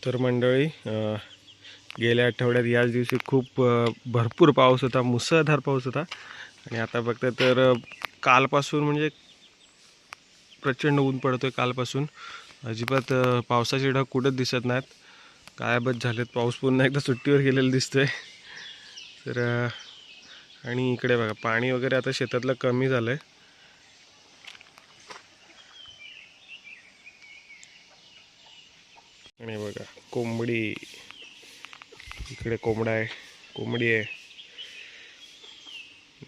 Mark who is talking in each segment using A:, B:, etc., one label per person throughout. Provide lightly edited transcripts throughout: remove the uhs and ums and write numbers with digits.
A: तर मंडळी गेल्या आठवड्यात याच दिवशी खूप भरपूर पाऊस होता, मुसळधार पाऊस होता. आणि आता बघता तर कालपासून म्हणजे प्रचंड ऊन पडतोय. कालपासून अजिबात पावसाचे ढग कुठंच दिसत नाहीत, गायबच झालेत. पाऊस पुन्हा एकदा सुट्टीवर गेलेलं दिसतोय. तर आणि इकडे बघा पाणी वगैरे आता शेतातलं कमी झालंय. आणि बघा कोंबडी, इकडे कोंबडा आहे, कोंबडी आहे,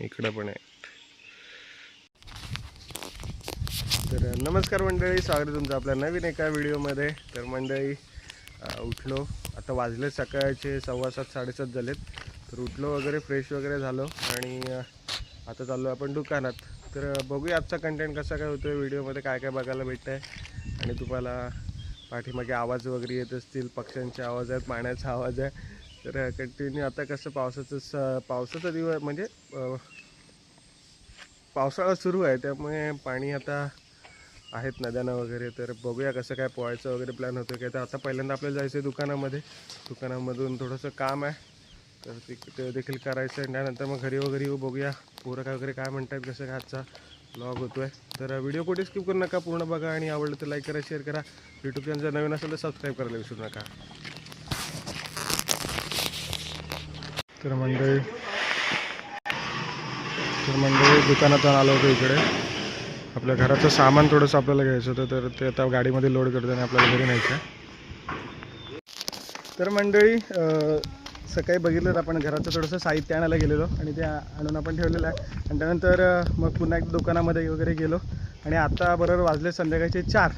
A: इकडे पण आहे. तर नमस्कार मंडळी, स्वागत आहे तुमचं आपल्या नवीन एका व्हिडिओमध्ये. तर मंडळी उठलो, आता वाजले सकाळचे 7:15 7:30 झालेत. तर उठलो वगैरे, फ्रेश वगैरे झालो आणि आता चाललो आपण दुकानात. तर बघूया आजचा कंटेंट कसा काय होतो, व्हिडिओमध्ये काय काय बघायला भेटतं आहे. आणि तुम्हाला पाठीमागे आवाज वगैरे येत असतील, पक्ष्यांचे आवाज आहेत, पाण्याचा आवाज आहे. तर कंटिन्यू आता कसं पावसाचा दिवस म्हणजे पावसाळा सुरू आहे, त्यामुळे पाणी आता आहेत नद्यांना वगैरे. तर बघूया कसं काय पोहायचं वगैरे प्लॅन होतो की. तर आता पहिल्यांदा आपल्याला जायचं आहे दुकानामध्ये. दुकानामधून थोडंसं काम आहे, तर ते देखील करायचं आहे. त्यानंतर मग घरी वगैरे येऊ, बघूया पोरं काय वगैरे काय म्हणतात, कसं काय आजचा ब्लॉग होतो आहे. तर व्हिडिओ कुठे स्किप करू नका, पूर्ण बघा. आणि आवडलं तर लाईक करा, शेअर करा. यूट्यूब चॅनल जर नवीन असेल तर सबस्क्राईब करायला विसरू नका. तर मंडळी दुकानातून आलो होतो इकडे. आपल्या घराचं सामान थोडंसं आपल्याला घ्यायचं होतं, तर ते आता गाडीमध्ये लोड करतो आणि आपल्याला घरी न्यायचं आहे. तर मंडळी सकाळी बघितलं तर आपण घराचं थोडंसं साहित्य आणायला गेलेलो आणि ते आणून आपण ठेवलेलं आहे. आणि त्यानंतर मग पुन्हा एकदा दुकानामध्ये वगैरे गेलो आणि आता बरोबर वाजले संध्याकाळचे 4.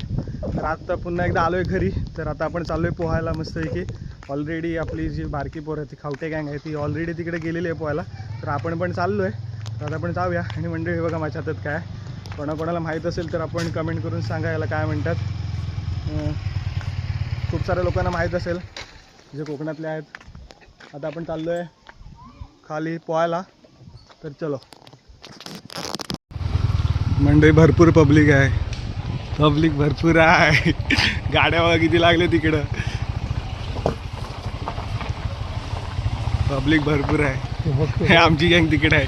A: तर आता पुन्हा एकदा आलो आहे घरी. तर आता आपण चाललो आहे पोहायला मस्तपैकी. ऑलरेडी आपली जी बारकी पोरं आहे, ती खावटे गँग आहे, ती ऑलरेडी तिकडे गेलेली आहे पोहायला. तर आपण पण चाललो आहे. तर आता आपण जाऊया. आणि मंडळी बघा माझ्या हातात काय, कोणाकोणाला माहीत असेल तर आपण कमेंट करून सांगा याला काय म्हणतात. खूप साऱ्या लोकांना माहीत असेल जे कोकणातले आहेत. आता आपण चाललो आहे खाली पोहायला. तर चलो मंडळी, भरपूर पब्लिक आहे, पब्लिक भरपूर आहे. गाड्या बघा किती लागले तिकडं, पब्लिक भरपूर आहे. आमची गँग तिकडे आहे.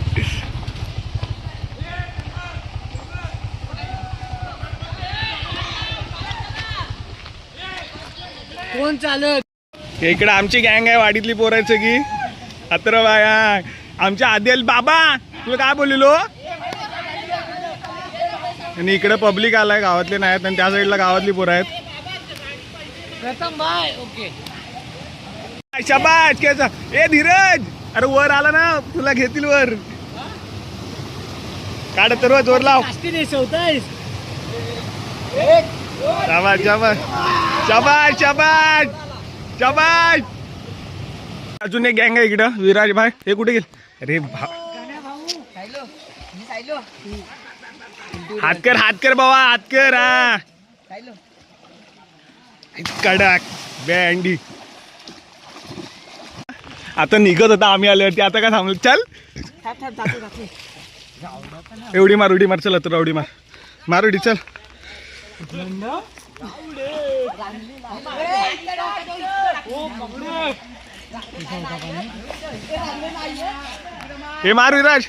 B: कोण चालत
A: इकडे आमची गँग आहे, वाडीतली पोरायचं की. अत्र बाया आमच्या आदिल बाबा, तुला काय बोललो. आणि इकडे पब्लिक आलाय, गावातले नाही आहेत. आणि त्या साईडला गावातली पोरं आहेत.
B: प्रथम बाय. ओके
A: शाबास. केसा ए धीरज, अरे वर आला ना, तुला घेतील वर. काढ तर जोर लाव. शाबास शाबास शाबास शाबास शाबास. अजून एक गँग आहे इकडं, विराज भाई. हे कुठे गेले. अरे हात कर बाबा, हात कर. हा कडक बँडी. आता निघत होता आम्ही आल्यावरती, आता काय थांबलो. चल एवढी मार, उडी मार. चल तर उडी मार, मार उडी. चल हे मार विराज.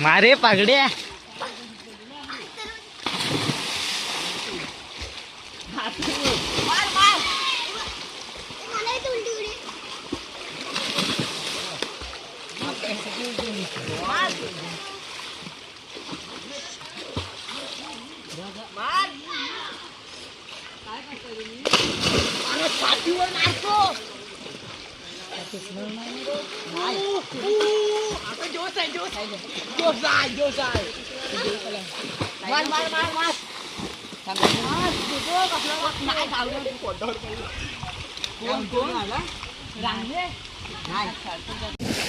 B: मारे पागड्या.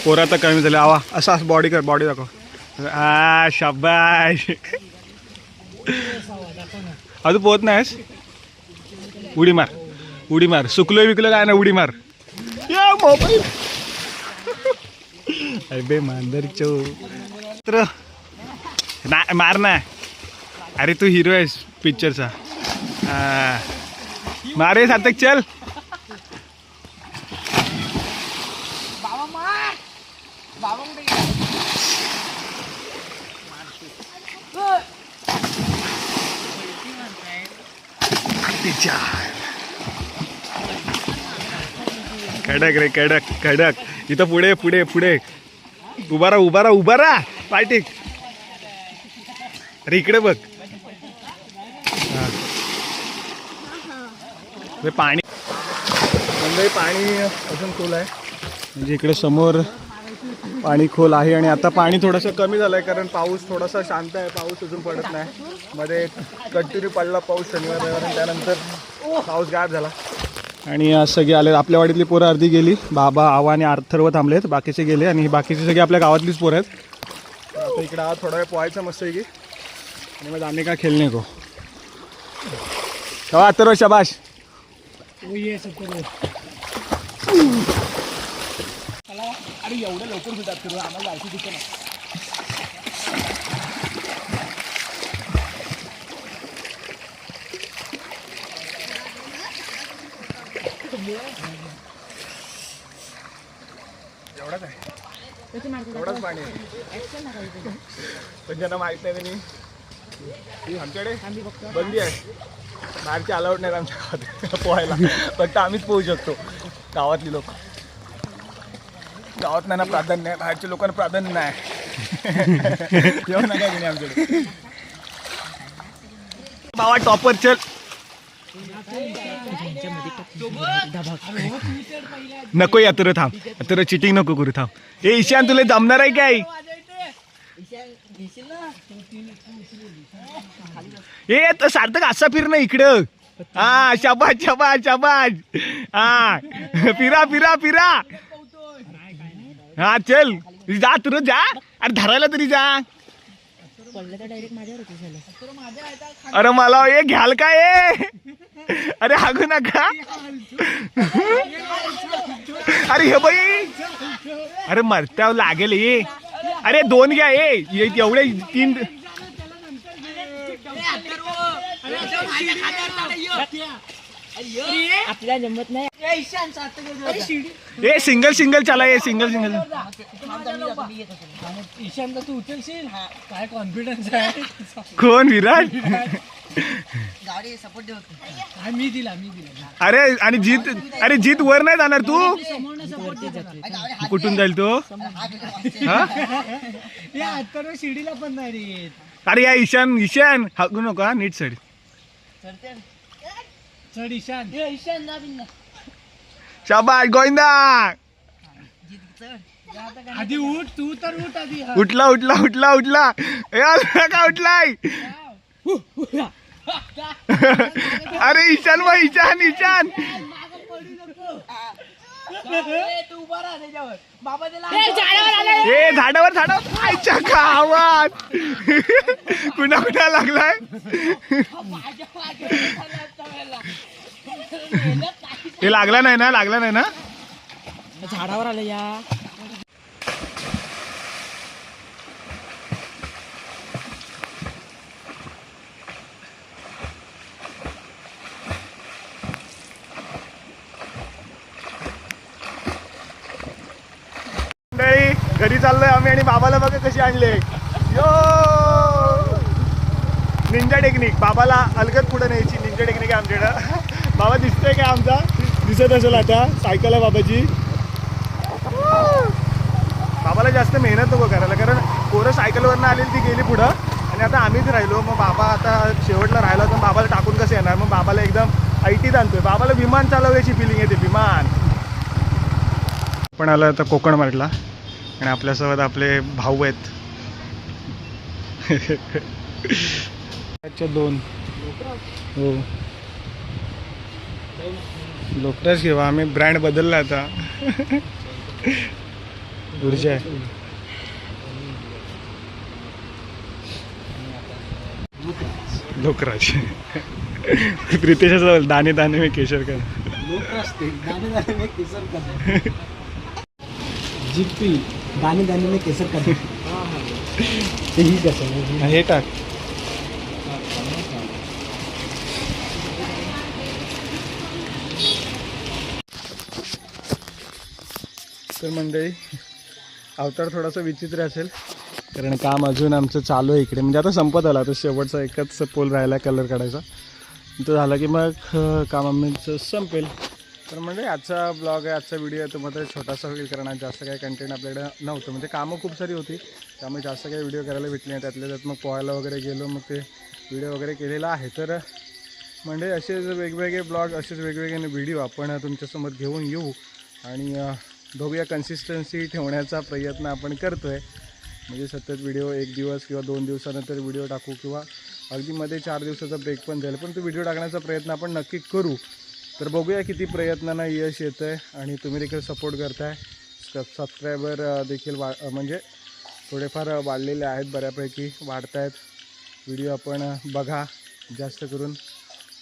A: पोरं आता कमी झाले. आवा असा बॉडी कर, बॉडी दाखव. शाबाश. अजून पोहत नाहीस, उडी मार, उडी मार. सुकलोय विकलं काय ना, उडी मार. या मोबाईल अरे बे मांदर चो. तर ना मार ना. अरे तू हिरो आहेस पिक्चरचा. मारे सार्थक चल.
B: बाबा मार बाबा
A: कडक रे कडक कडक. इथं पुढे पुढे पुढे उभा राहा उभा राहा उभा राहा. पाय टेक. अरे इकडे बघ. पाणी म्हणजे पाणी अजून खोल आहे. म्हणजे इकडे समोर पाणी खोल आहे आणि आता पाणी थोडंसं कमी झालं आहे कारण पाऊस थोडासा शांत आहे. पाऊस अजून पडत नाही. मध्ये कंटिन्यू पडला पाऊस शनिवार रविवार आणि त्यानंतर पाऊस गायब झाला. आणि आज सगळे आले. आपल्या वाडीतली पोरं अर्धी गेली. बाबा आवा आणि अर्थर्व थांबलेत. बाकीचे गेले आणि बाकीचे सगळे आपल्या गावातलीच पोरं आहेत. आता इकडे आज थोडा वेळ पोहायचं मस्त आहे की आणि मग आम्ही का खेळणे को तेव्हा अर्थर्व शाबाश. अरे एवढं लवकर सुद्धा फिरू आम्हाला जायचं तिथे ना. एवढाच आहे. एवढाच पाणी आहे. पण ज्यांना माहित नाही त्यांनी आमच्याकडे बंदी आहे. बाहेरचे अलाउड नाहीत आमच्या गावात पोहायला. फक्त आम्हीच पोहू शकतो गावातली लोक. गावात नाही प्राधान्य आहे. बाहेरच्या लोकांना प्राधान्य नाही. येऊ नका की नाही आमच्याकडे. बाबा टॉपर चल. नको यात्र थांब. यात्र चिटिंग नको करू थांब. ए ईशान तुला जमणार आहे काय. ए तर सार्थक असा फिर ना इकडं. हा शाबाज शाबाज शाबाज. हा फिरा फिरा फिरा. हा चल जा तुला जा. अरे धरायला तरी जा. अरे मला हे घ्याल काय. अरे हागू नका. अरे हे बाई. अरे मरत्यावर लागेल ये. अरे दोन घ्या ए एवढे 3.
B: आपल्याला जमत नाही.
A: ए सिंगल सिंगल चला. ये सिंगल सिंगल.
B: ईशानला तू उचलशील. काय कॉन्फिडन्स आहे.
A: कोण विराट.
B: गाडी सपोर्ट देतो. मी दिला.
A: अरे आणि जीत. अरे जीत वर नाही जाणार तू. कुठून जाईल तो.
B: आता शिडीला पण नाही रे.
A: अरे या ईशान ईशान हाकू नका. नीट चढ
B: चढ ईशान. ईशान
A: शाबाश गोविंदा.
B: आधी उठ. तू तर उठ आधी.
A: उठला उठला उठला उठला. का उठलाय. अरे ईशान भाई ईशान ईशान. ए झाडावर झाडावर. आईच्या गावात कुणा कुणा लागलाय. हे लागला नाही ना. लागला नाही ना.
B: झाडावर आले या.
A: घरी चाललोय आम्ही आणि बाबाला बघा कशी आणले. यो निंजा टेक्निक. बाबाला अलगद पुढे न्यायची निंजा टेक्निक आहे आमच्याकडं. बाबा दिसतोय काय आमचा. दिसत असेल आता. सायकल आहे बाबाची. बाबाला जास्त मेहनत नको करायला कारण पोरं सायकलवरनं आलेली ती गेली पुढं आणि आता आम्हीच राहिलो. मग बाबा आता शेवटला राहिला तर बाबाला टाकून कसं येणार. मग बाबाला एकदम ऐटीत आणतोय. बाबाला विमान चालवायची फिलिंग येते. विमान. पण आलं आता कोकण मार्टला आणि आपल्यासोबत आपले भाऊ आहेत. 2 हो लोकराज घेवा. आम्ही ब्रँड बदलला आता. ऊर्जा आहे. लोकराज. प्रितेशाचा दाणे दाणे में केशर का.
B: जिप्पी दाने दाने में केसर का. ही कसं
A: हे टाक. तर मंडळी अवतार थोडासा विचित्र असेल कारण काम अजून आमचं चालू आहे इकडे. म्हणजे आता संपत आला, आता शेवटचा एकच पोल राहिला कलर काढायचा. तो झाला की मग काम आमचं संपेल. तर म्हणजे आजचा ब्लॉग आहे, आजचा व्हिडिओ आहे तो मात्र छोटासा होईल कारण आज जास्त काही कंटेंट आपल्याकडे नव्हतं. म्हणजे कामं खूप सारी होती त्यामुळे जास्त काही व्हिडिओ करायला भेटले नाही. त्यातल्या त्यात मग पोहायला वगैरे गेलो, मग ते व्हिडिओ वगैरे केलेला आहे. तर म्हणजे असेच वेगवेगळे ब्लॉग, असेच वेगवेगळे व्हिडिओ आपण तुमच्यासमोर घेऊन येऊ आणि बघूया. कन्सिस्टन्सी ठेवण्याचा प्रयत्न आपण करतो आहे. म्हणजे सतत व्हिडिओ एक दिवस किंवा 2 दिवसानंतर व्हिडिओ टाकू किंवा अगदी मध्ये 4 दिवसाचा ब्रेक पण जाईल, पण तो व्हिडिओ टाकण्याचा प्रयत्न आपण नक्की करू. तर बघूया किती प्रयत्नांना यश येतं आहे आणि तुम्ही देखील सपोर्ट करताय. सबस्क्रायबर देखील म्हणजे थोडेफार वाढलेले आहेत, बऱ्यापैकी वाढत आहेत. व्हिडिओ आपण बघा जास्त करून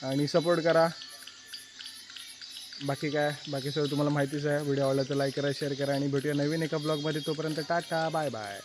A: आणि सपोर्ट करा. बाकी काय, बाकी सगळं तुम्हाला माहितीच आहे. व्हिडिओ आवडला तर लाईक करा, शेअर करा आणि भेटूया नवीन एका ब्लॉगमध्ये. तोपर्यंत टाटा, बाय बाय.